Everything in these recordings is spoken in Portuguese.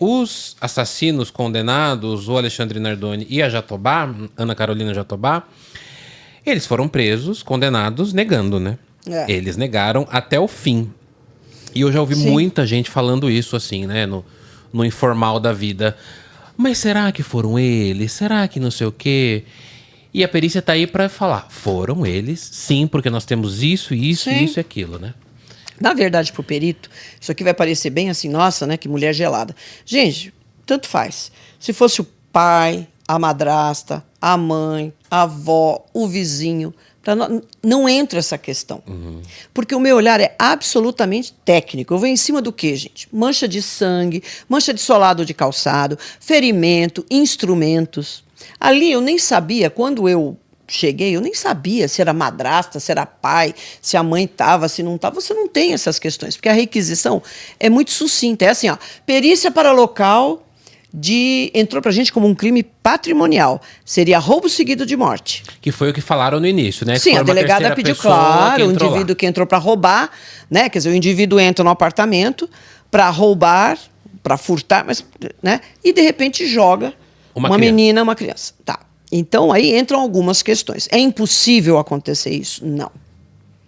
Os assassinos condenados, o Alexandre Nardoni e a Jatobá, Ana Carolina Jatobá, eles foram presos, condenados, negando, né? É. Eles negaram até o fim. E eu já ouvi Sim. muita gente falando isso, assim, né? No informal da vida. Mas será que foram eles? Será que não sei o quê? E a perícia tá aí pra falar. Foram eles, sim, porque nós temos isso, isso, Sim. isso e aquilo, né? Na verdade, pro perito, isso aqui vai parecer bem assim, nossa, né, que mulher gelada. Gente, tanto faz. Se fosse o pai, a madrasta, a mãe, a avó, o vizinho, não entra essa questão. Porque o meu olhar é absolutamente técnico. Eu vou em cima do quê, gente? Mancha de sangue, mancha de solado de calçado, ferimento, instrumentos. Ali eu nem sabia, quando eu cheguei, eu nem sabia se era madrasta, se era pai, se a mãe estava, se não estava. Você não tem essas questões, porque a requisição é muito sucinta. É assim, ó, perícia para local entrou pra gente como um crime patrimonial. Seria roubo seguido de morte. Que foi o que falaram no início, né? Sim, a delegada pediu, claro, o indivíduo que entrou para roubar, né? Quer dizer, o indivíduo entra no apartamento para roubar, para furtar, mas, né? E de repente joga uma menina, uma criança. Tá. Então aí entram algumas questões. É impossível acontecer isso? Não.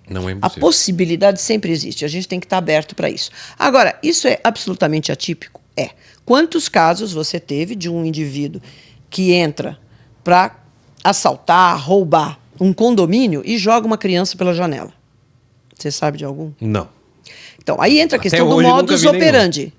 Não é impossível. A possibilidade sempre existe. A gente tem que estar aberto para isso. Agora, isso é absolutamente atípico? É. Quantos casos você teve de um indivíduo que entra para assaltar, roubar um condomínio e joga uma criança pela janela? Você sabe de algum? Não. Então, aí entra a questão Até do hoje modus nunca vi operandi.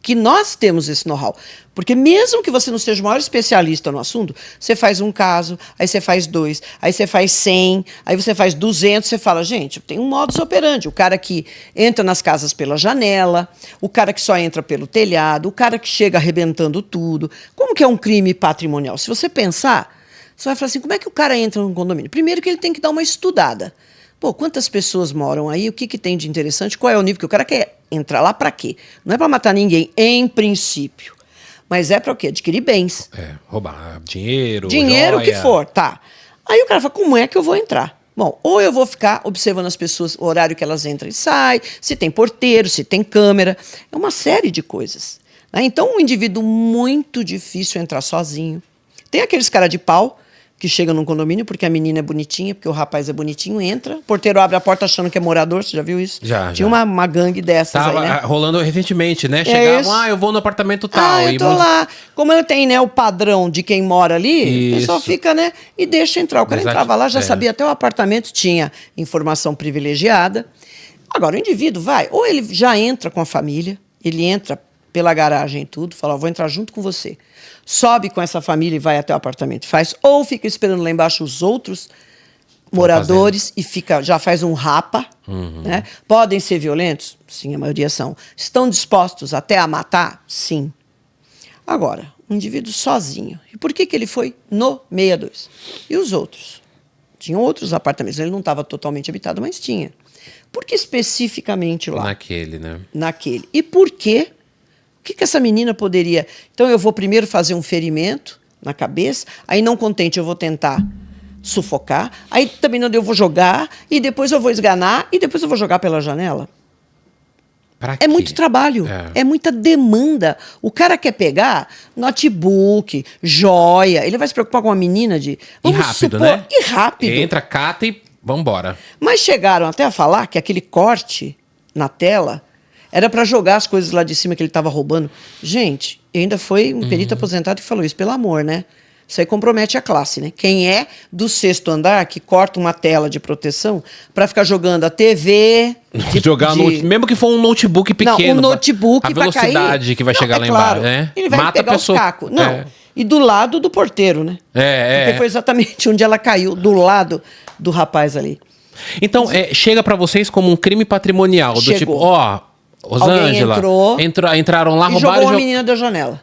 Que nós temos esse know-how. Porque mesmo que você não seja o maior especialista no assunto, você faz um caso, aí você faz 2, aí você faz 100, aí você faz 200, você fala, gente, tem um modus operandi. O cara que entra nas casas pela janela, o cara que só entra pelo telhado, o cara que chega arrebentando tudo. Como que é um crime patrimonial? Se você pensar, você vai falar assim, como é que o cara entra num condomínio? Primeiro que ele tem que dar uma estudada. Pô, quantas pessoas moram aí? O que, que tem de interessante? Qual é o nível que o cara quer entrar lá para quê? Não é para matar ninguém, em princípio. Mas é para o quê? Adquirir bens. É, roubar dinheiro, Dinheiro, o que joia. for, tá. Aí o cara fala, como é que eu vou entrar? Bom, ou eu vou ficar observando as pessoas, o horário que elas entram e saem, se tem porteiro, se tem câmera. É uma série de coisas. Né? Então, um indivíduo muito difícil entrar sozinho. Tem aqueles cara de pau que chega num condomínio porque a menina é bonitinha, porque o rapaz é bonitinho, entra, o porteiro abre a porta achando que é morador, você já viu isso? Já. Tinha uma gangue dessas Tava aí, né? rolando recentemente, né? Isso. Chegavam, eu vou no apartamento tal. Eu tô lá. Como eu tenho, né, o padrão de quem mora ali, o pessoal fica, né, e deixa entrar. O cara entrava lá, já sabia até o apartamento, tinha informação privilegiada. Agora, o indivíduo vai, ou ele já entra com a família, ele entra pela garagem e tudo, fala, vou entrar junto com você. Sobe com essa família e vai até o apartamento, faz, ou fica esperando lá embaixo os outros moradores e já faz um rapa. Né? Podem ser violentos? Sim, a maioria são. Estão dispostos até a matar? Sim. Agora, um indivíduo sozinho. E por que ele foi no 62? E os outros? Tinham outros apartamentos. Ele não estava totalmente habitado, mas tinha. Por que especificamente lá? Naquele, né? Naquele. E por quê? O que essa menina poderia... Então, eu vou primeiro fazer um ferimento na cabeça, aí não contente, eu vou tentar sufocar, aí também não eu vou jogar, e depois eu vou esganar, e depois eu vou jogar pela janela. É muito trabalho, é muita demanda. O cara quer pegar notebook, joia, ele vai se preocupar com uma menina de... E rápido, né? E rápido. Entra, cata e vambora. Mas chegaram até a falar que aquele corte na tela era para jogar as coisas lá de cima que ele estava roubando. Gente, ainda foi um perito aposentado que falou isso, pelo amor, né? Isso aí compromete a classe, né? Quem é do 6º andar que corta uma tela de proteção para ficar jogando a TV... mesmo que for um notebook pequeno. Não, um notebook a velocidade cair, que vai chegar lá claro, embaixo, né? Ele vai mata pegar a pessoa. os cacos. Não, e do lado do porteiro, né? Porque foi exatamente onde ela caiu, do lado do rapaz ali. Então, chega para vocês como um crime patrimonial. Do tipo, Rosângela, entraram lá, roubaram... jogou a menina da janela.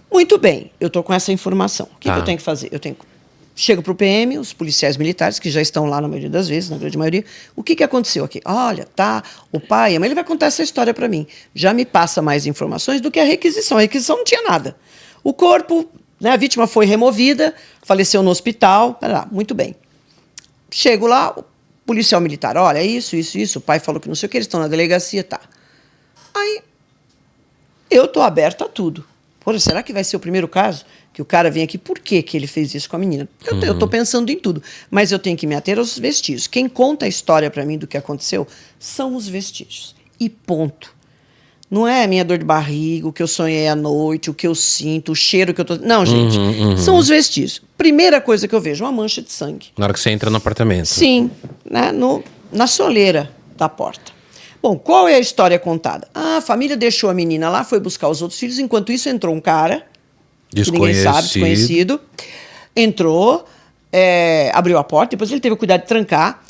Muito bem, eu estou com essa informação. O que eu tenho que fazer? Chego para o PM, os policiais militares, que já estão lá na maioria das vezes, na grande maioria. O que aconteceu aqui? Olha, o pai, a mãe, ele vai contar essa história para mim. Já me passa mais informações do que a requisição. A requisição não tinha nada. O corpo, né, a vítima foi removida, faleceu no hospital. Muito bem. Chego lá, o policial militar, olha, isso. O pai falou que não sei o que, eles estão na delegacia, tá. Aí, eu estou aberta a tudo. Pô, será que vai ser o primeiro caso que o cara vem aqui? Por que ele fez isso com a menina? Eu estou pensando em tudo, mas eu tenho que me ater aos vestígios. Quem conta a história para mim do que aconteceu são os vestígios. E ponto. Não é a minha dor de barriga, o que eu sonhei à noite, o que eu sinto, o cheiro que eu tô... Não, gente. São os vestígios. Primeira coisa que eu vejo, uma mancha de sangue. Na hora que você entra no apartamento. Sim, né, na soleira da porta. Bom, qual é a história contada? A família deixou a menina lá, foi buscar os outros filhos. Enquanto isso, entrou um cara, que ninguém sabe, desconhecido. Entrou, abriu a porta, depois ele teve o cuidado de trancar.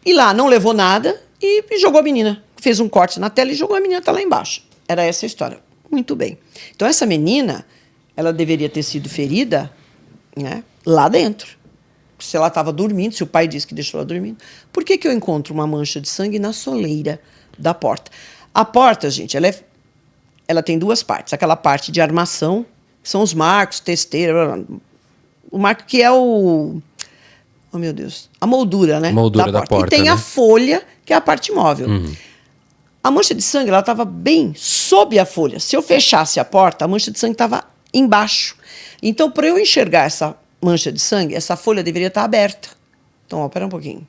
E lá não levou nada e jogou a menina. Fez um corte na tela e jogou a menina, tá lá embaixo. Era essa a história. Muito bem. Então, essa menina, ela deveria ter sido ferida, né, lá dentro. Se ela estava dormindo, se o pai disse que deixou ela dormindo. Por que eu encontro uma mancha de sangue na soleira da porta? A porta, gente, ela tem duas partes. Aquela parte de armação, que são os marcos, testeira, o marco que é oh, meu Deus, a moldura, né? Moldura da porta. E tem, né, a folha, que é a parte móvel. Uhum. A mancha de sangue, ela estava bem sob a folha. Se eu fechasse a porta, a mancha de sangue estava embaixo. Então, para eu enxergar essa mancha de sangue, essa folha deveria estar aberta. Então, ó, pera um pouquinho.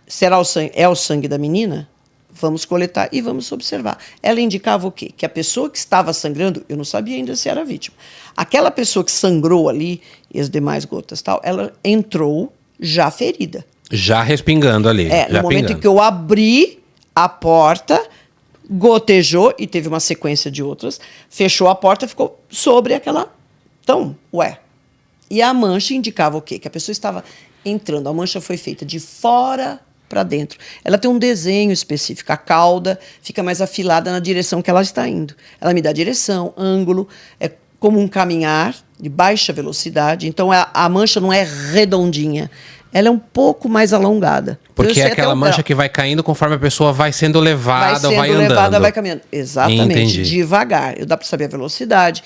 Será o sangue? É o sangue da menina? Vamos coletar e vamos observar. Ela indicava o quê? Que a pessoa que estava sangrando, eu não sabia ainda se era vítima. Aquela pessoa que sangrou ali, e as demais gotas tal, ela entrou já ferida. Já respingando ali. No momento em que eu abri a porta, gotejou, e teve uma sequência de outras, fechou a porta, ficou sobre aquela... Então, E a mancha indicava o quê? Que a pessoa estava entrando. A mancha foi feita de fora para dentro. Ela tem um desenho específico. A cauda fica mais afilada na direção que ela está indo. Ela me dá direção, ângulo. É como um caminhar de baixa velocidade. Então, a mancha não é redondinha. Ela é um pouco mais alongada. Porque é aquela mancha que vai caindo conforme a pessoa vai sendo levada, vai andando. Vai caminhando. Exatamente. Entendi. Devagar. Dá para saber a velocidade.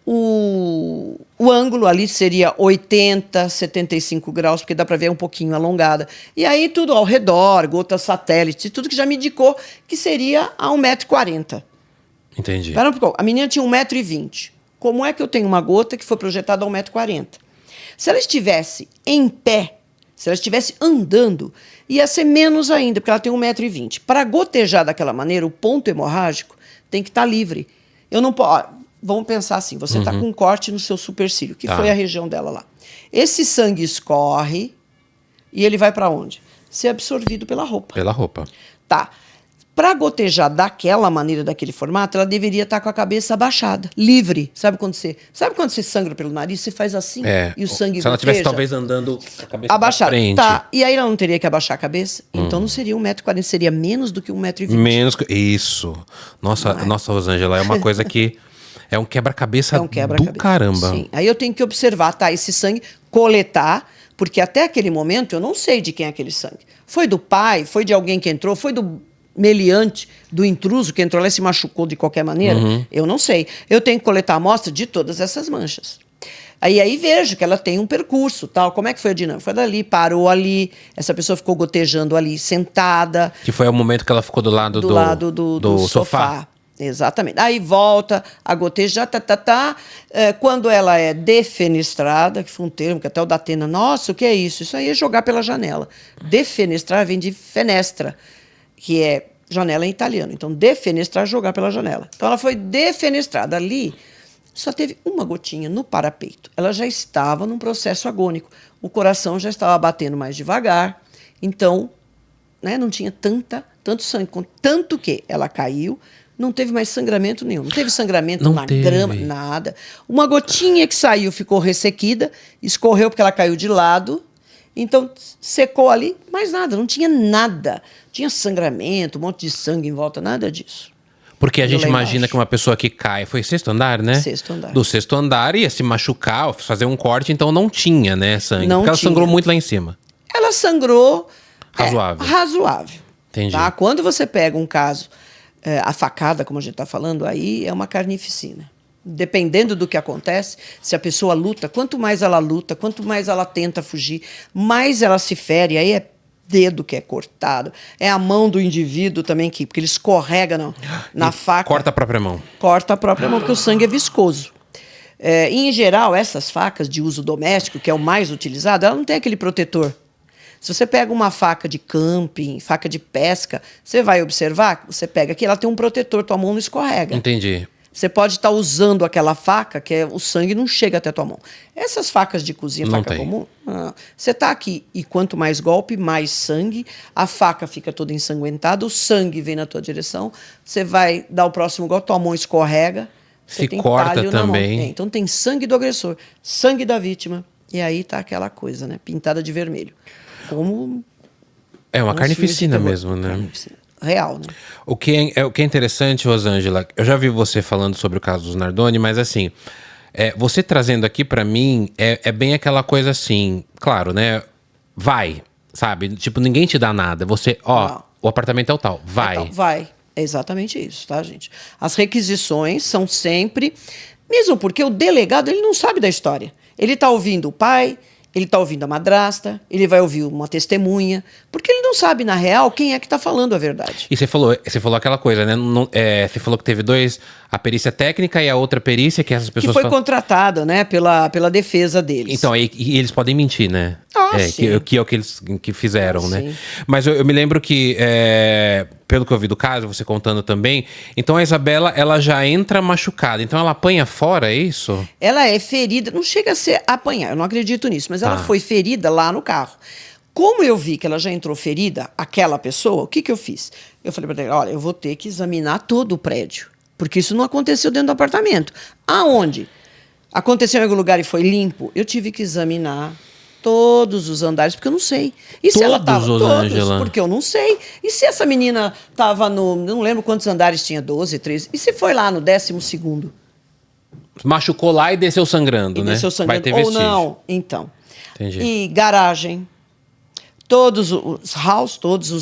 O ângulo ali seria 80, 75 graus, porque dá para ver um pouquinho alongada. E aí tudo ao redor, gotas satélites, tudo que já me indicou que seria a 1,40 m. Entendi. Espera um pouco. A menina tinha 1,20 m. Como é que eu tenho uma gota que foi projetada a 1,40 m? Se ela estivesse em pé, se ela estivesse andando, ia ser menos ainda, porque ela tem 1,20 m. Para gotejar daquela maneira, o ponto hemorrágico tem que estar livre. Eu não posso... Vamos pensar assim, você está com um corte no seu supercílio, que foi a região dela lá. Esse sangue escorre e ele vai para onde? Ser absorvido pela roupa. Pela roupa. Tá. Para gotejar daquela maneira, daquele formato, ela deveria estar com a cabeça abaixada, livre. Sabe quando você sangra pelo nariz, você faz assim e o sangue goteja? Se ela estivesse talvez andando com a cabeça abaixada. Pra frente. Tá. E aí ela não teria que abaixar a cabeça? Então não seria 1,40 m, seria menos do que 1,20 m. Menos que... Isso. Nossa, Rosângela, é uma coisa que... É um quebra-cabeça do caramba. Sim. Aí eu tenho que observar, tá? Esse sangue, coletar, porque até aquele momento eu não sei de quem é aquele sangue. Foi do pai, foi de alguém que entrou, foi do meliante, do intruso que entrou lá e se machucou de qualquer maneira? Eu não sei. Eu tenho que coletar a amostra de todas essas manchas. Aí vejo que ela tem um percurso, tal. Como é que foi a dinâmica? Foi dali, parou ali, essa pessoa ficou gotejando ali, sentada. Que foi o momento que ela ficou do lado do sofá. Exatamente. Aí volta a gotejar, quando ela é defenestrada, que foi um termo que até o Datena, nossa, o que é isso? Isso aí é jogar pela janela. Defenestrar vem de fenestra, que é janela em italiano. Então, defenestrar, jogar pela janela. Então, ela foi defenestrada. Ali, só teve uma gotinha no parapeito. Ela já estava num processo agônico. O coração já estava batendo mais devagar. Então, né, não tinha tanto sangue. Tanto que ela caiu, não teve mais sangramento nenhum. Não teve sangramento na grama, nada. Uma gotinha que saiu ficou ressequida, escorreu porque ela caiu de lado. Então, secou ali, mais nada, não tinha nada. Tinha sangramento, um monte de sangue em volta, nada disso. Porque a gente imagina que uma pessoa que cai... Foi sexto andar, né? Sexto andar. Do sexto andar ia se machucar, fazer um corte, então não tinha, né, sangue. Não porque ela tinha. sangrou muito lá em cima. Ela sangrou... Razoável. Razoável. Entendi. Tá? Quando você pega um caso... a facada, como a gente está falando aí, é uma carnificina. Dependendo do que acontece, se a pessoa luta, quanto mais ela tenta fugir, mais ela se fere, aí é dedo que é cortado, é a mão do indivíduo também, porque ele escorrega na faca. Corta a própria mão. Corta a própria mão, porque o sangue é viscoso. Em geral, essas facas de uso doméstico, que é o mais utilizado, ela não tem aquele protetor. Se você pega uma faca de camping, faca de pesca, você vai observar, você pega aqui, ela tem um protetor, tua mão não escorrega. Entendi. Você pode estar usando aquela faca, que o sangue não chega até a tua mão. Essas facas de cozinha, faca comum, você está aqui e quanto mais golpe, mais sangue, a faca fica toda ensanguentada, o sangue vem na tua direção, você vai dar o próximo golpe, tua mão escorrega, você se tem corta talho na também. mão. Então tem sangue do agressor, sangue da vítima, e aí tá aquela coisa, né, pintada de vermelho. Como é uma carnificina mesmo, né? Carnificina. Real, né? O que é interessante, Rosângela, eu já vi você falando sobre o caso dos Nardoni, mas assim, você trazendo aqui pra mim, é bem aquela coisa assim, claro, né? Vai, sabe? Tipo, ninguém te dá nada. Você, o apartamento é o tal, vai. Então, vai. É exatamente isso, tá, gente? As requisições são sempre... Mesmo porque o delegado, ele não sabe da história. Ele tá ouvindo o pai... Ele está ouvindo a madrasta, ele vai ouvir uma testemunha, porque ele não sabe, na real, quem é que está falando a verdade. E você falou aquela coisa, né? Você falou que teve a perícia técnica e a outra perícia, que essas pessoas... Que foi contratada, né, pela defesa deles. Então, e eles podem mentir, né? Sim. Que é o que eles que fizeram, né? Sim. Mas eu me lembro que, pelo que eu vi do caso, você contando também, então a Isabela, ela já entra machucada, então ela apanha fora, é isso? Ela é ferida, não chega a ser apanhar, eu não acredito nisso, mas ela foi ferida lá no carro. Como eu vi que ela já entrou ferida, aquela pessoa, o que eu fiz? Eu falei para ela, olha, eu vou ter que examinar todo o prédio, porque isso não aconteceu dentro do apartamento. Aonde? Aconteceu em algum lugar e foi limpo? Eu tive que examinar todos os andares, porque eu não sei. E se ela tava todos, porque eu não sei. E se essa menina estava não lembro quantos andares tinha, 12, 13. E se foi lá no 12º? Machucou lá e desceu sangrando, né? Desceu sangrando, vai ter ou vestígio. não. Então. Entendi. E garagem, todos os house,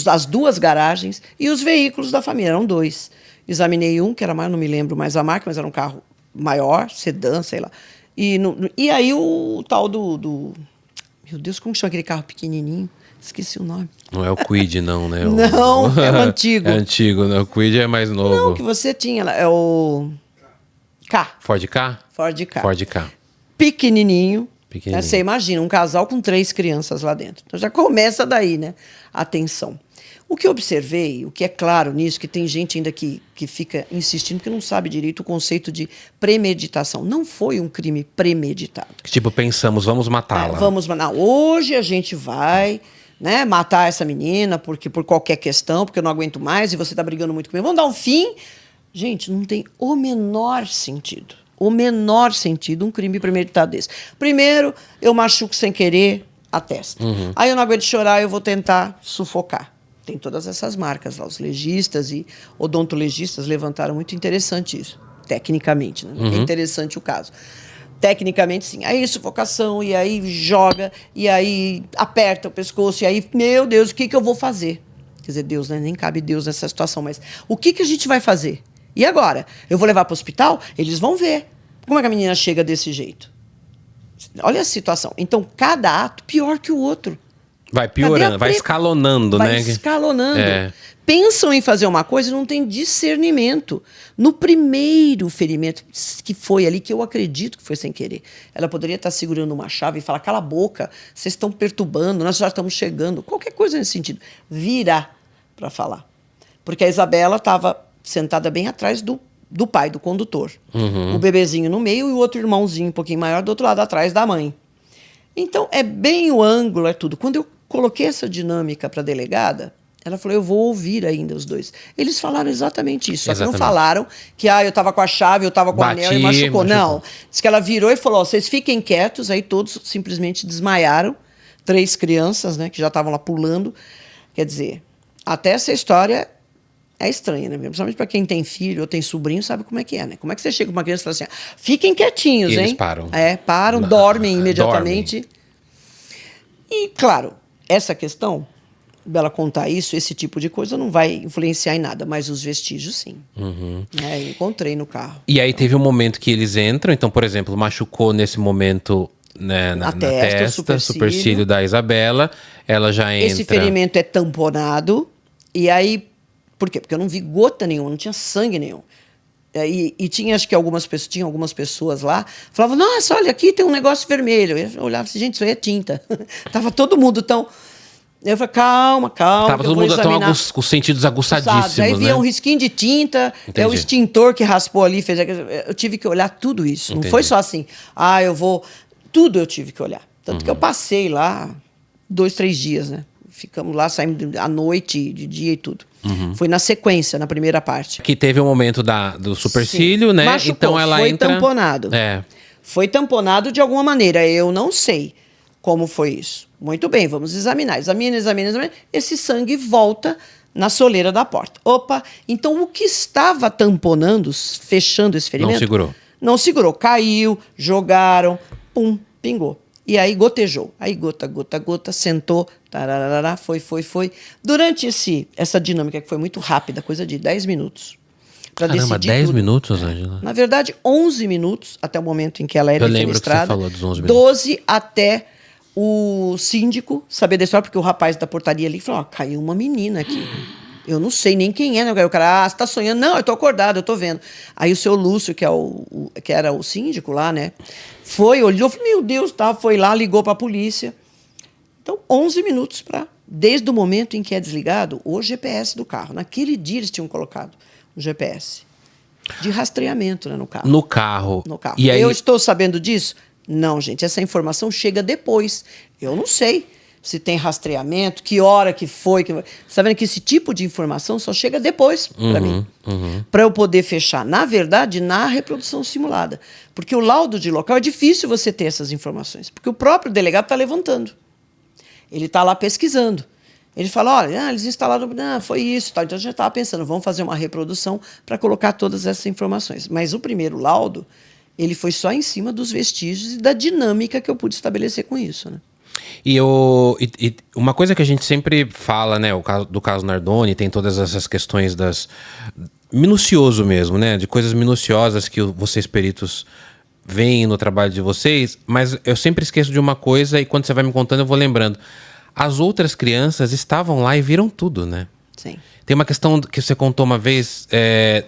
as 2 garagens e os veículos da família, eram 2. Examinei um, que era maior, não me lembro mais a marca, mas era um carro maior, sedã, sei lá. E aí o tal do... Meu Deus, como chama aquele carro pequenininho? Esqueci o nome. Não é o Kwid, não, né? Não, é o antigo. É antigo, né? O Kwid é mais novo. Não, que você tinha lá, é o... Ford K? Ford K. Ford K. Pequenininho. Pequenininho. Você imagina, um casal com 3 crianças lá dentro. Então já começa daí, né? A tensão. O que eu observei, o que é claro nisso, que tem gente ainda que fica insistindo que não sabe direito o conceito de premeditação. Não foi um crime premeditado. Tipo, pensamos, vamos matá-la. Vamos matar. Hoje a gente vai, né, matar essa menina porque por qualquer questão, porque eu não aguento mais e você está brigando muito comigo. Vamos dar um fim? Gente, não tem o menor sentido. O menor sentido um crime premeditado desse. Primeiro, eu machuco sem querer a testa. Aí eu não aguento chorar, eu vou tentar sufocar. Tem todas essas marcas lá. Os legistas e odontolegistas levantaram muito interessante isso, tecnicamente. Né? É interessante o caso. Tecnicamente, sim. Aí sufocação, e aí joga, e aí aperta o pescoço, e aí, meu Deus, o que eu vou fazer? Quer dizer, Deus, né? Nem cabe Deus nessa situação, mas o que a gente vai fazer? E agora? Eu vou levar para o hospital? Eles vão ver. Como é que a menina chega desse jeito? Olha a situação. Então, cada ato pior que o outro. Vai piorando, vai escalonando, né? Vai escalonando. É. Pensam em fazer uma coisa e não tem discernimento. No primeiro ferimento que foi ali, que eu acredito que foi sem querer, ela poderia estar segurando uma chave e falar, cala a boca, vocês estão perturbando, nós já estamos chegando. Qualquer coisa nesse sentido. Virar para falar. Porque a Isabela estava sentada bem atrás do pai, do condutor. O bebezinho no meio e o outro irmãozinho um pouquinho maior do outro lado, atrás da mãe. Então, é bem o ângulo, é tudo. Quando eu coloquei essa dinâmica para a delegada, ela falou, eu vou ouvir ainda os dois. Eles falaram exatamente isso. Só que não falaram que eu estava com a chave, eu estava com o anel e machucou. Não. Diz que ela virou e falou, vocês fiquem quietos. Aí todos simplesmente desmaiaram. 3 crianças, né, que já estavam lá pulando. Quer dizer, até essa história é estranha, né? Principalmente para quem tem filho ou tem sobrinho, sabe como é que é, né? Como é que você chega com uma criança e fala assim, fiquem quietinhos, hein? Eles param. Param, dormem imediatamente. E, claro, essa questão dela contar isso, esse tipo de coisa, não vai influenciar em nada, mas os vestígios, sim. Eu encontrei no carro. E aí teve um momento que eles entram, então, por exemplo, machucou nesse momento, né, na testa, supercílio da Isabela. Ela já entra... Esse ferimento é tamponado. E aí, por quê? Porque eu não vi gota nenhuma, não tinha sangue nenhum. E tinha, acho que algumas pessoas lá, falavam, nossa, olha, aqui tem um negócio vermelho. Eu olhava assim, gente, isso aí é tinta. Tava todo mundo tão... Eu falei, calma. Tava todo mundo com os sentidos aguçadíssimos, Aí via né? um risquinho de tinta, Entendi. o extintor que raspou ali, fez... Eu tive que olhar tudo isso. Entendi. Não foi só assim, eu vou... Tudo eu tive que olhar. Tanto que eu passei lá 2, 3 dias, né? Ficamos lá, saímos à noite, de dia e tudo. Foi na sequência, na primeira parte. Que teve o momento do supercílio, né? Machucou, então ela foi entra... tamponado. Foi tamponado de alguma maneira. Eu não sei como foi isso. Muito bem, vamos examinar. Examina. Esse sangue volta na soleira da porta. Opa, então o que estava tamponando, fechando esse ferimento... Não segurou. Não segurou. Caiu, jogaram, pum, pingou. E aí gotejou. Aí gota, sentou, tararara, foi. Durante essa dinâmica, que foi muito rápida, coisa de 10 minutos. Caramba, 10 minutos, Ângela? Na verdade, 11 minutos, até o momento em que ela era defenestrada. Eu lembro que você falou dos 11 minutos. 12 até o síndico saber da história, porque o rapaz da portaria ali falou, caiu uma menina aqui. Eu não sei nem quem é, né? O cara, você tá sonhando? Não, eu tô acordado, eu tô vendo. Aí o seu Lúcio, que era o síndico lá, né? Olhou, falou, meu Deus, foi lá, ligou pra polícia. Então, 11 minutos desde o momento em que é desligado o GPS do carro. Naquele dia eles tinham colocado um GPS de rastreamento, né, no carro. No carro. E aí... Eu estou sabendo disso? Não, gente, essa informação chega depois. Eu não sei se tem rastreamento, que hora que foi. Você está vendo que esse tipo de informação só chega depois para mim. Para eu poder fechar, na verdade, na reprodução simulada. Porque o laudo de local é difícil você ter essas informações. Porque o próprio delegado está levantando. Ele está lá pesquisando. Ele fala, olha, eles instalaram, foi isso. Tal. Então, a gente estava pensando, vamos fazer uma reprodução para colocar todas essas informações. Mas o primeiro laudo, ele foi só em cima dos vestígios e da dinâmica que eu pude estabelecer com isso, né? E uma coisa que a gente sempre fala, né, do caso Nardoni, tem todas essas questões minucioso mesmo, né, de coisas minuciosas que vocês peritos veem no trabalho de vocês, mas eu sempre esqueço de uma coisa e quando você vai me contando eu vou lembrando. As outras crianças estavam lá e viram tudo, né? Sim. Tem uma questão que você contou uma vez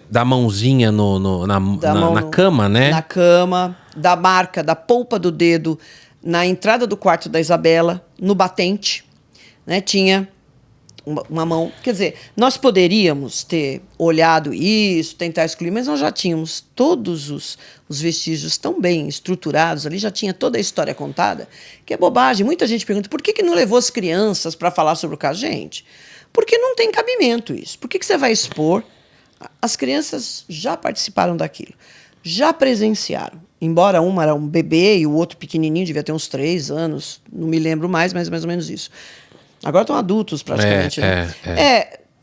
da mãozinha na cama, né? Na cama, da marca, da polpa do dedo na entrada do quarto da Isabela, no batente, né, tinha uma mão. Quer dizer, nós poderíamos ter olhado isso, tentar excluir, mas nós já tínhamos todos os vestígios tão bem estruturados ali, já tinha toda a história contada, que é bobagem. Muita gente pergunta, por que não levou as crianças para falar sobre o caso? Gente, porque não tem cabimento isso. Por que você vai expor? As crianças já participaram daquilo, já presenciaram. Embora uma era um bebê e o outro pequenininho, devia ter uns 3 anos, não me lembro mais, mas mais ou menos isso. Agora estão adultos praticamente.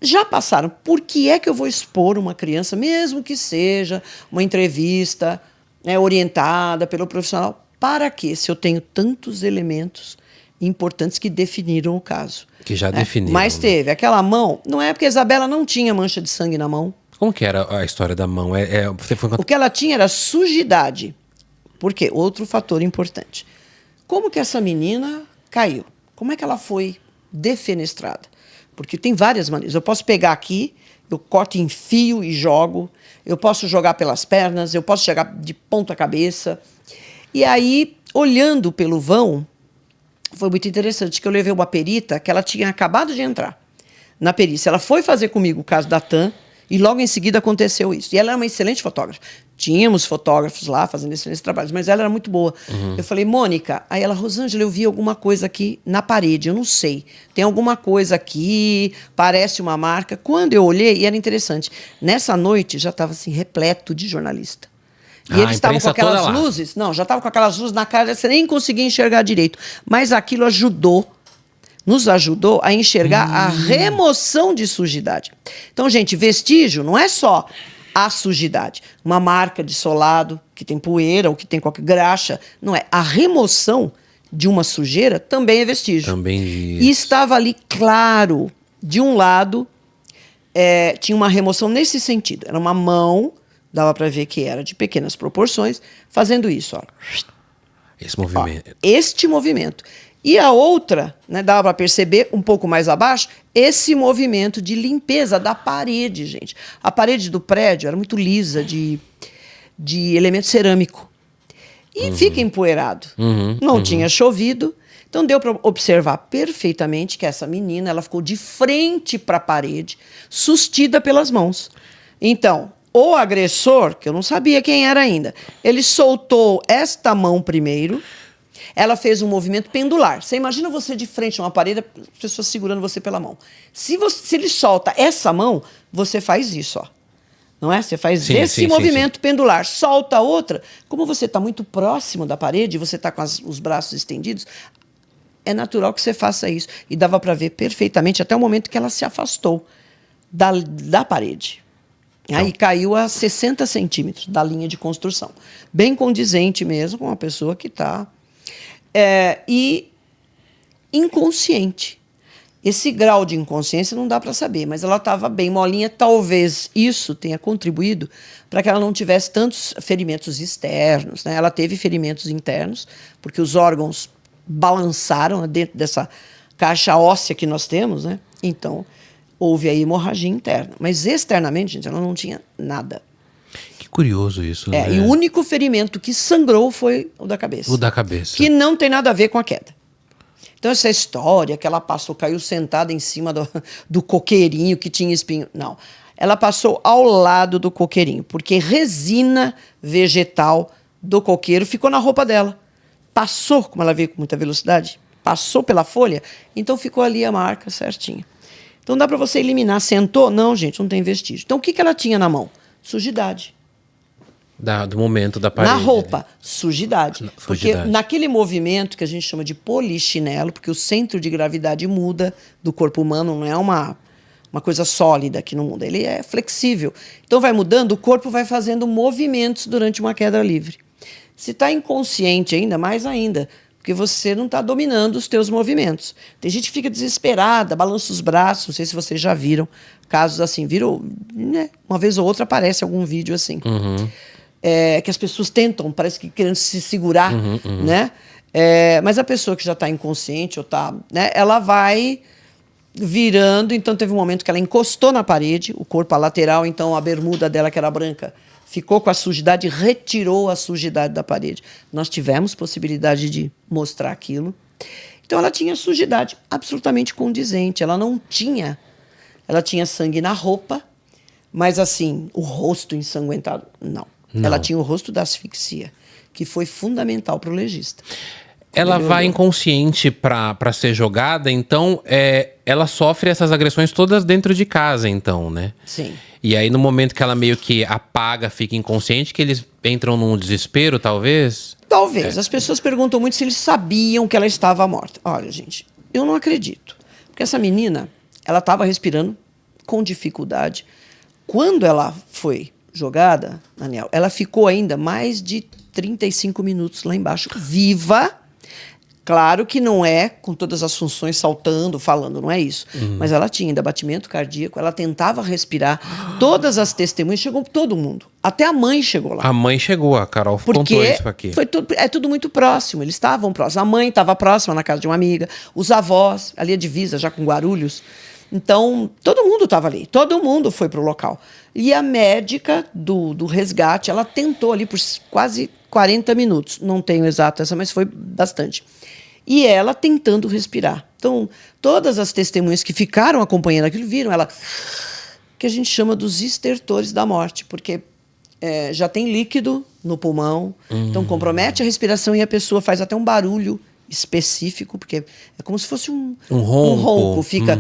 Já passaram. Por que é que eu vou expor uma criança, mesmo que seja uma entrevista, né, orientada pelo profissional? Para quê? Se eu tenho tantos elementos importantes que definiram o caso. Que já definiram. Mas teve aquela mão, não é porque a Isabela não tinha mancha de sangue na mão. Como que era a história da mão? O que ela tinha era sujidade. Por quê? Outro fator importante. Como que essa menina caiu? Como é que ela foi defenestrada? Porque tem várias maneiras. Eu posso pegar aqui, eu corto em fio e jogo. Eu posso jogar pelas pernas, eu posso chegar de ponta cabeça. E aí, olhando pelo vão, foi muito interessante que eu levei uma perita que ela tinha acabado de entrar na perícia. Ela foi fazer comigo o caso da TAM e logo em seguida aconteceu isso. E ela era uma excelente fotógrafa. Tínhamos fotógrafos lá fazendo excelentes trabalhos, mas ela era muito boa. Eu falei, Mônica, aí ela, Rosângela, eu vi alguma coisa aqui na parede, eu não sei. Tem alguma coisa aqui, parece uma marca. Quando eu olhei, e era interessante, nessa noite já estava assim, repleto de jornalista. E eles estavam com aquelas luzes, não, já estavam com aquelas luzes na cara, você nem conseguia enxergar direito. Mas aquilo nos ajudou a enxergar a remoção de sujidade. Então, gente, vestígio não é só a sujidade. Uma marca de solado, que tem poeira ou que tem qualquer graxa, não é. A remoção de uma sujeira também é vestígio. Também E estava ali claro, de um lado, tinha uma remoção nesse sentido. Era uma mão, dava para ver que era de pequenas proporções, fazendo isso, ó. Esse movimento. Ó, este movimento. E a outra, né, dava para perceber um pouco mais abaixo, esse movimento de limpeza da parede, gente. A parede do prédio era muito lisa, de elemento cerâmico. E fica empoeirado. Não tinha chovido. Então deu para observar perfeitamente que essa menina, ela ficou de frente para a parede, sustida pelas mãos. Então, o agressor, que eu não sabia quem era ainda, ele soltou esta mão primeiro. Ela fez um movimento pendular. Você imagina você de frente a uma parede, as pessoas segurando você pela mão. Se ele solta essa mão, você faz isso, ó. Não é? Você faz esse movimento pendular. Solta a outra. Como você está muito próximo da parede, você está com os braços estendidos, é natural que você faça isso. E dava para ver perfeitamente até o momento que ela se afastou da parede. Aí caiu a 60 centímetros da linha de construção. Bem condizente mesmo com uma pessoa que está... e inconsciente. Esse grau de inconsciência não dá para saber, mas ela estava bem molinha. Talvez isso tenha contribuído para que ela não tivesse tantos ferimentos externos, né? Ela teve ferimentos internos, porque os órgãos balançaram dentro dessa caixa óssea que nós temos, né? Então, houve aí hemorragia interna. Mas externamente, gente, ela não tinha nada. Que curioso isso, né? E o único ferimento que sangrou foi o da cabeça. O da cabeça. Que não tem nada a ver com a queda. Então, essa história que ela passou, caiu sentada em cima do coqueirinho que tinha espinho. Não. Ela passou ao lado do coqueirinho, porque resina vegetal do coqueiro ficou na roupa dela. Passou, como ela veio com muita velocidade, passou pela folha, então ficou ali a marca certinha. Então, dá para você eliminar. Sentou? Não, gente, não tem vestígio. Então, o que ela tinha na mão? Sujidade. Do momento da parede. Na roupa, né? Sujidade. Porque Sujidade. naquele movimento que a gente chama de polichinelo, porque o centro de gravidade muda do corpo humano, não é uma coisa sólida que não muda, ele é flexível. Então vai mudando, o corpo vai fazendo movimentos durante uma queda livre. Se está inconsciente ainda, mais ainda, porque você não está dominando os teus movimentos. Tem gente que fica desesperada, balança os braços, não sei se vocês já viram casos assim, viram, né? Uma vez ou outra aparece algum vídeo assim. Que as pessoas tentam, parece que querendo se segurar, né? Mas a pessoa que já está inconsciente, ou tá, né, ela vai virando. Então teve um momento que ela encostou na parede, o corpo, a lateral, então a bermuda dela, que era branca, ficou com a sujidade, retirou a sujidade da parede. Nós tivemos possibilidade de mostrar aquilo. Então ela tinha sujidade absolutamente condizente. Ela tinha sangue na roupa, mas assim, o rosto ensanguentado, não. Ela tinha o rosto da asfixia, que foi fundamental para o legista. Ela vai inconsciente para ser jogada, então ela sofre essas agressões todas dentro de casa, então, né? Sim. E aí no momento que ela meio que apaga, fica inconsciente, que eles entram num desespero, talvez? Talvez. As pessoas perguntam muito se eles sabiam que ela estava morta. Olha, gente, eu não acredito. Porque essa menina, ela estava respirando com dificuldade. Quando ela foi jogada, Daniel, ela ficou ainda mais de 35 minutos lá embaixo, viva. Claro que não é com todas as funções saltando, falando, não é isso. Mas ela tinha ainda batimento cardíaco, ela tentava respirar. Todas as testemunhas, chegou todo mundo. Até a mãe chegou lá. A mãe chegou, a Carol contou isso aqui. É tudo muito próximo, eles estavam próximos. A mãe estava próxima na casa de uma amiga, os avós, ali a divisa, já com Guarulhos. Então, todo mundo estava ali, todo mundo foi para o local. E a médica do resgate, ela tentou ali por quase 40 minutos. Não tenho exato essa, mas foi bastante. E ela tentando respirar. Então, todas as testemunhas que ficaram acompanhando aquilo viram ela, que a gente chama dos estertores da morte, porque já tem líquido no pulmão, então compromete a respiração e a pessoa faz até um barulho específico, porque é como se fosse um ronco. Fica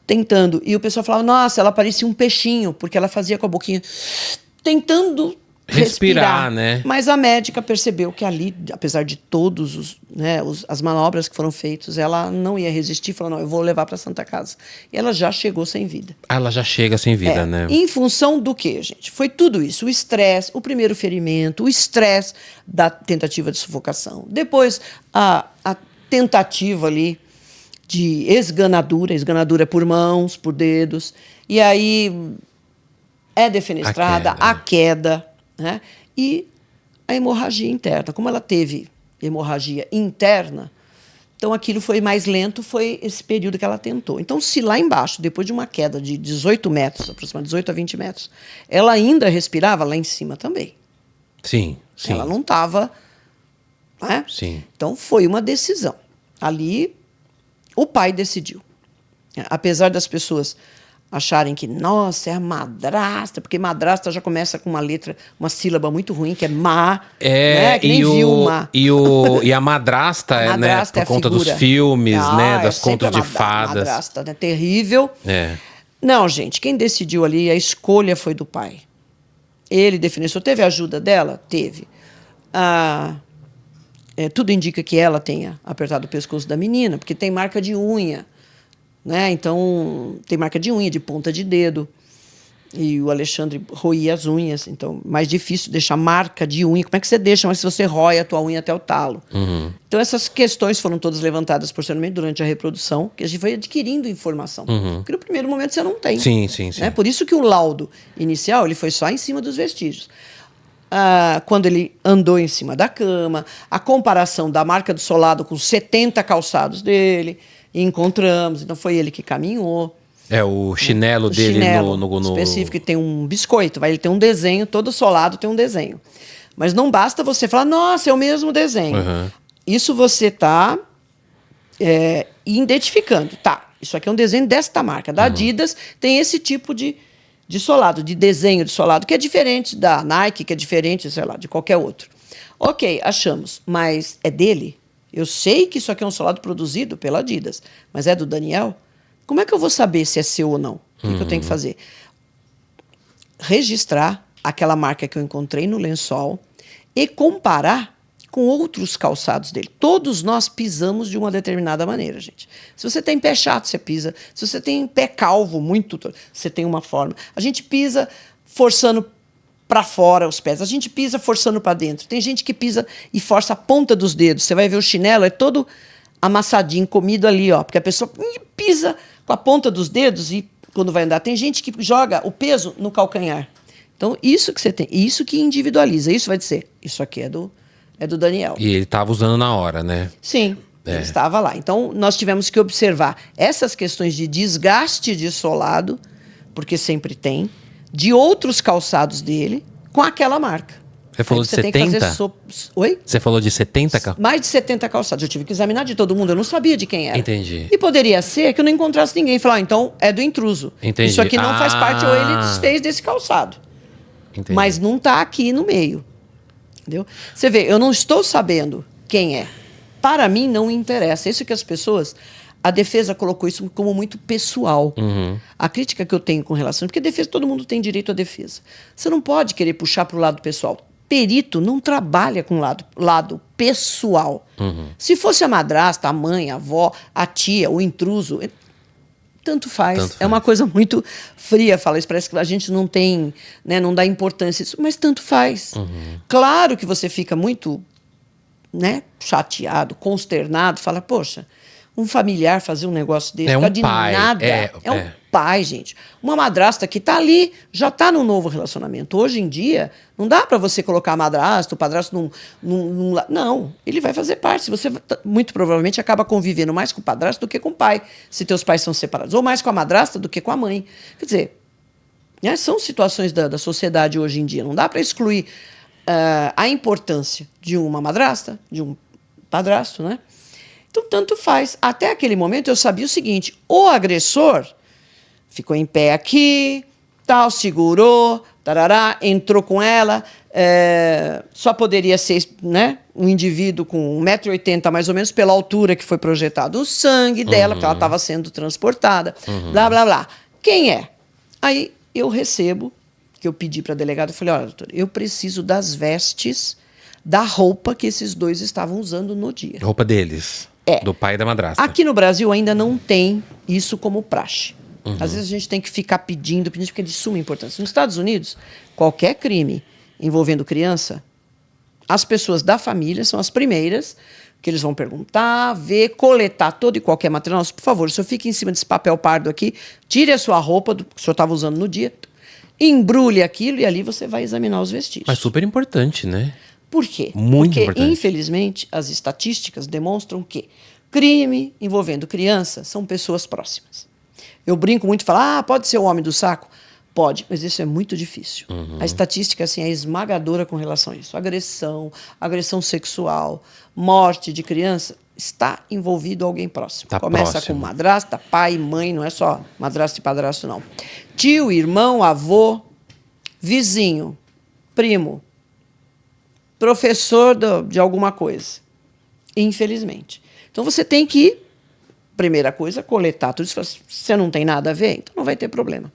tentando. E o pessoal falava, nossa, ela parecia um peixinho, porque ela fazia com a boquinha tentando respirar, né? Mas a médica percebeu que ali, apesar de todos as manobras que foram feitas, ela não ia resistir, falou, não, eu vou levar para Santa Casa. E ela já chegou sem vida. Ela já chega sem vida, né? Em função do quê, gente? Foi tudo isso, o estresse, o primeiro ferimento, o estresse da tentativa de sufocação. Depois, a tentativa ali de esganadura por mãos, por dedos. E aí é defenestrada, a queda, né? E a hemorragia interna. Como ela teve hemorragia interna, então aquilo foi mais lento, foi esse período que ela tentou. Então, se lá embaixo, depois de uma queda de 18 metros, aproximadamente 18 a 20 metros, ela ainda respirava, lá em cima também. Sim, sim. Ela não estava... Né? Sim. Então, foi uma decisão. Ali, o pai decidiu. Apesar das pessoas acharem que, nossa, é a madrasta, porque madrasta já começa com uma letra, uma sílaba muito ruim, que é má, né? Que nem Vilma. E a madrasta, madrasta né, por conta dos filmes, né, das contas de fadas. Madrasta, né? Terrível. Não, gente, quem decidiu ali, a escolha foi do pai. Ele definiu. Teve a ajuda dela? Teve. Tudo indica que ela tenha apertado o pescoço da menina, porque tem marca de unha. Né? Então, tem marca de unha, de ponta de dedo. E o Alexandre roía as unhas. Então, mais difícil deixar marca de unha. Como é que você deixa, mas se você rói a tua unha até o talo? Uhum. Então, essas questões foram todas levantadas posteriormente durante a reprodução, que a gente foi adquirindo informação. Uhum. Porque no primeiro momento você não tem. Sim, sim, sim. Né? Por isso que o laudo inicial ele foi só em cima dos vestígios. Quando ele andou em cima da cama, a comparação da marca do solado com 70 calçados dele... E encontramos, então foi ele que caminhou. O chinelo dele chinelo no específico, que tem um biscoito, ele tem um desenho, todo solado tem um desenho. Mas não basta você falar, nossa, é o mesmo desenho. Uhum. Isso você está identificando. Tá, isso aqui é um desenho desta marca. Da Adidas tem esse tipo de solado, de desenho de solado, que é diferente da Nike, que é diferente, sei lá, de qualquer outro. Ok, achamos, mas é dele? Eu sei que isso aqui é um solado produzido pela Adidas, mas é do Daniel? Como é que eu vou saber se é seu ou não? O que eu tenho que fazer? Registrar aquela marca que eu encontrei no lençol e comparar com outros calçados dele. Todos nós pisamos de uma determinada maneira, gente. Se você tem pé chato, você pisa. Se você tem pé calvo, você tem uma forma. A gente pisa forçando para fora os pés. A gente pisa forçando para dentro. Tem gente que pisa e força a ponta dos dedos. Você vai ver o chinelo, é todo amassadinho, comido ali, ó, porque a pessoa pisa com a ponta dos dedos e quando vai andar. Tem gente que joga o peso no calcanhar. Então, isso que você tem, isso que individualiza. Isso vai dizer, isso aqui é do Daniel. E ele estava usando na hora, né? Sim, ele estava lá. Então, nós tivemos que observar essas questões de desgaste de solado, porque sempre tem, de outros calçados dele com aquela marca. Você falou de 70? Oi? Você falou de 70 calçados? Mais de 70 calçados. Eu tive que examinar de todo mundo, eu não sabia de quem era. Entendi. E poderia ser que eu não encontrasse ninguém. Falar, então é do intruso. Entendi. Isso aqui não faz parte, ou ele desfez desse calçado. Entendi. Mas não está aqui no meio. Entendeu? Você vê, eu não estou sabendo quem é. Para mim, não interessa. Isso que as pessoas... A defesa colocou isso como muito pessoal. Uhum. A crítica que eu tenho com relação... Porque defesa, todo mundo tem direito à defesa. Você não pode querer puxar para o lado pessoal. Perito não trabalha com lado pessoal. Uhum. Se fosse a madrasta, a mãe, a avó, a tia, o intruso... Tanto faz. É uma coisa muito fria falar isso. Parece que a gente não tem... Né, não dá importância a isso. Mas tanto faz. Uhum. Claro que você fica muito... Né, chateado, consternado. Fala, poxa... Um familiar fazer um negócio desse, é um de pai, nada. É um pai, gente. Uma madrasta que está ali, já está num novo relacionamento. Hoje em dia, não dá para você colocar a madrasta, o padrasto não, ele vai fazer parte. Você muito provavelmente acaba convivendo mais com o padrasto do que com o pai, se teus pais são separados. Ou mais com a madrasta do que com a mãe. Quer dizer, né, são situações da sociedade hoje em dia. Não dá para excluir a importância de uma madrasta, de um padrasto, né? Então, tanto faz. Até aquele momento, eu sabia o seguinte, o agressor ficou em pé aqui, tal, segurou, tarará, entrou com ela, só poderia ser, né, um indivíduo com 1,80 m mais ou menos, pela altura que foi projetado o sangue dela, porque ela estava sendo transportada, blá, blá, blá. Quem é? Aí eu recebo, que eu pedi para a delegada, eu falei, olha, doutor, eu preciso das vestes da roupa que esses dois estavam usando no dia. Roupa deles. Do pai e da madrasta. Aqui no Brasil ainda não tem isso como praxe. Às vezes a gente tem que ficar pedindo, porque é de suma importância. Nos Estados Unidos, qualquer crime envolvendo criança, as pessoas da família são as primeiras que eles vão perguntar, ver, coletar todo e qualquer material. Nossa, por favor, o senhor fica em cima desse papel pardo aqui, tire a sua roupa que o senhor estava usando no dia, embrulhe aquilo e ali você vai examinar os vestígios. Mas super importante, né? Por quê? Muito Porque, importante. infelizmente, as estatísticas demonstram que crime envolvendo criança são pessoas próximas. Eu brinco muito e falo, pode ser o homem do saco? Pode, mas isso é muito difícil. A estatística assim, é esmagadora com relação a isso. Agressão sexual, morte de criança, está envolvido alguém próximo. Tá Começa próximo. com madrasta, pai, mãe, não é só madrasta e padrasto, não. Tio, irmão, avô, vizinho, primo, professor de alguma coisa. Infelizmente. Então você tem que, primeira coisa, coletar tudo isso. Se você não tem nada a ver, então não vai ter problema.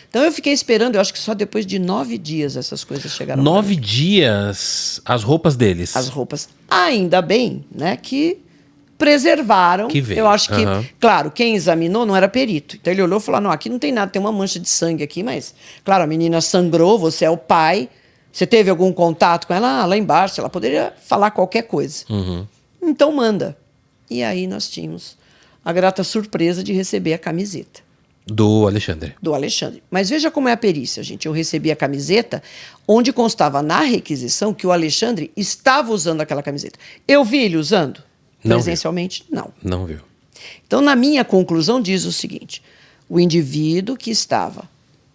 Então eu fiquei esperando, eu acho que só depois de 9 dias essas coisas chegaram. 9 dias, as roupas deles. As roupas. Ainda bem, né, que preservaram. Que veio. Eu acho que, claro, quem examinou não era perito. Então ele olhou e falou, não, aqui não tem nada, tem uma mancha de sangue aqui, mas, claro, a menina sangrou, você é o pai, você teve algum contato com ela? Lá embaixo, ela poderia falar qualquer coisa. Então manda. E aí nós tínhamos a grata surpresa de receber a camiseta. Do Alexandre. Do Alexandre. Mas veja como é a perícia, gente. Eu recebi a camiseta onde constava na requisição que o Alexandre estava usando aquela camiseta. Eu vi ele usando? Não Presencialmente, não. Não viu. Então, na minha conclusão, diz o seguinte: o indivíduo que estava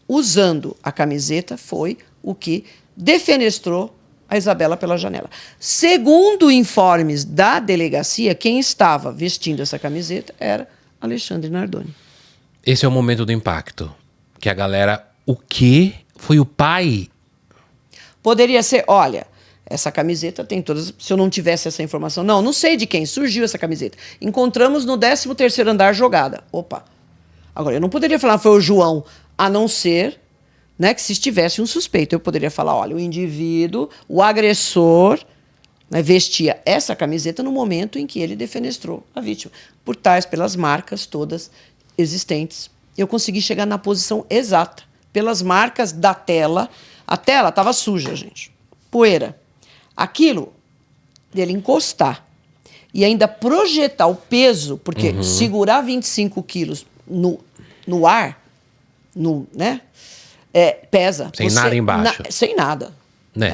usando a camiseta foi o que defenestrou a Isabela pela janela. Segundo informes da delegacia, quem estava vestindo essa camiseta era Alexandre Nardoni. Esse é o momento do impacto. Que a galera... O quê? Foi o pai? Poderia ser, olha, essa camiseta tem todas... Se eu não tivesse essa informação... Não sei de quem surgiu essa camiseta. Encontramos no 13º andar jogada. Opa. Agora, eu não poderia falar foi o João, a não ser, né, que se estivesse um suspeito. Eu poderia falar, olha, o indivíduo, o agressor, né, vestia essa camiseta no momento em que ele defenestrou a vítima. Por tais, pelas marcas todas existentes. Eu consegui chegar na posição exata. Pelas marcas da tela. A tela estava suja, gente. Poeira. Aquilo dele encostar e ainda projetar o peso, porque segurar 25 quilos no ar, né, pesa. Sem nada embaixo. Sem nada.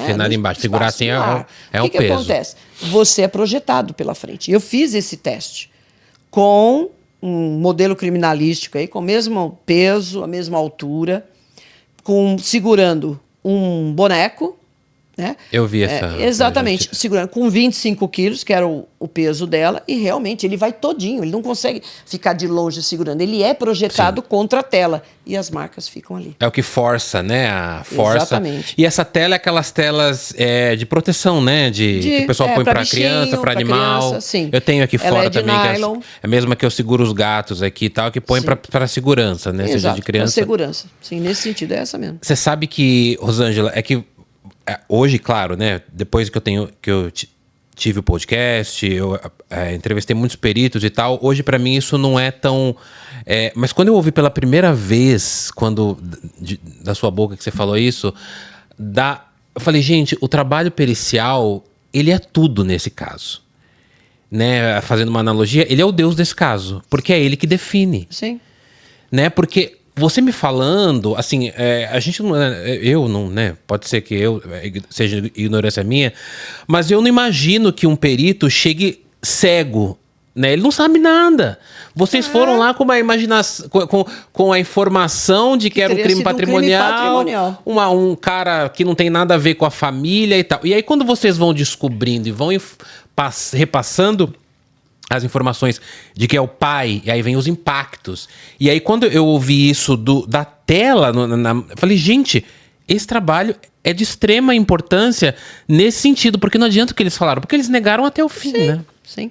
Sem nada embaixo. Segurar assim é um peso. O que acontece? Você é projetado pela frente. Eu fiz esse teste com um modelo criminalístico aí, com o mesmo peso, a mesma altura, segurando um boneco, né? Eu vi essa... exatamente, segurando com 25 quilos, que era o peso dela, e realmente ele vai todinho, ele não consegue ficar de longe segurando, ele é projetado contra a tela, e as marcas ficam ali. É o que força, né? A força. Exatamente. E essa tela é aquelas telas de proteção, né? Que o pessoal põe pra criança, pra animal. Criança, sim. Eu tenho aqui Ela fora é de também. nylon. Que é a mesma que eu seguro os gatos aqui e tal, que põe pra segurança, né? Exato, seja de criança. pra segurança. Sim, nesse sentido é essa mesmo. Você sabe que, Rosângela, é que hoje, claro, né? Depois que eu tive o podcast, eu entrevistei muitos peritos e tal. Hoje, pra mim, isso não é tão... mas quando eu ouvi pela primeira vez, da sua boca que você falou isso, eu falei, gente, o trabalho pericial, ele é tudo nesse caso. Né? Fazendo uma analogia, ele é o Deus desse caso. Porque é ele que define. Sim. Né? Porque... Você me falando, assim, a gente não... Eu não, né? Pode ser que seja ignorância minha, mas eu não imagino que um perito chegue cego, né? Ele não sabe nada. Vocês foram lá com uma imaginação, com a informação de que era um crime patrimonial, um cara que não tem nada a ver com a família e tal. E aí quando vocês vão descobrindo e vão repassando as informações de que é o pai, e aí vem os impactos. E aí, quando eu ouvi isso da tela, eu falei, gente, esse trabalho é de extrema importância nesse sentido, porque não adianta o que eles falaram, porque eles negaram até o fim, né? Sim.